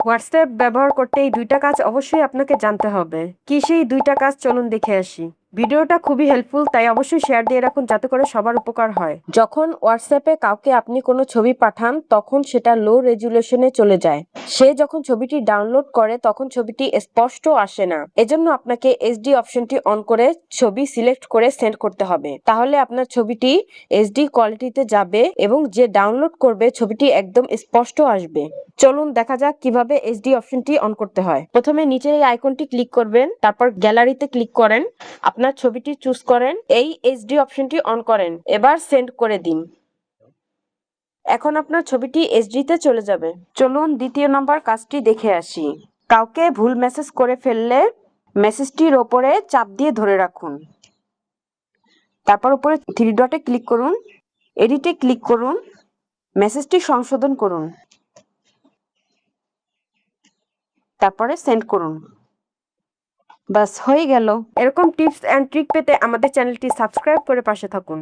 WhatsApp ব্যবহার করতে এই দুইটা কাজ অবশ্যই আপনাকে জানতে হবে। কি সেই দুইটা কাজ, চলুন দেখে আসি। ভিডিওটা খুবই হেল্পফুল, তাই অবশ্যই শেয়ার দিয়ে রাখুন যাতে করে সবার উপকার হয়। যখন হোয়াটসঅ্যাপে কাউকে আপনি কোনো ছবি পাঠান তখন সেটা লো রেজুলেশনে চলে যায়। সে যখন ছবিটি ডাউনলোড করে তখন ছবিটি স্পষ্ট আসে না। এজন্য আপনাকে এইচডি অপশনটি অন করে ছবি সিলেক্ট করে সেন্ড করতে হবে। তাহলে আপনার ছবিটি এইচডি কোয়ালিটিতে যাবে এবং যে ডাউনলোড করবে ছবিটি একদম স্পষ্ট আসবে। চলুন দেখা যাক কিভাবে এইচডি অপশনটি অন করতে হয়। প্রথমে নিচের এই আইকনটি ক্লিক করবেন, তারপর গ্যালারিতে ক্লিক করেন, আপনার ছবিটি চুজ করেন, এই এইচডি অপশনটি অন করেন, এবার সেন্ড করে দিন। এখন আপনার ছবিটি এইচডিতে চলে যাবে। চলুন দ্বিতীয় নম্বর কাজটি দেখে আসি। কাউকে ভুল মেসেজ করে ফেললে মেসেজটির ওপরে চাপ দিয়ে ধরে রাখুন, তারপর উপরে থ্রি ডটে ক্লিক করুন, এডিটে ক্লিক করুন, মেসেজটি সংশোধন করুন, তারপরে সেন্ড করুন। বাস হয়ে গেল। এরকম টিপস অ্যান্ড ট্রিক পেতে আমাদের চ্যানেলটি সাবস্ক্রাইব করে পাশে থাকুন।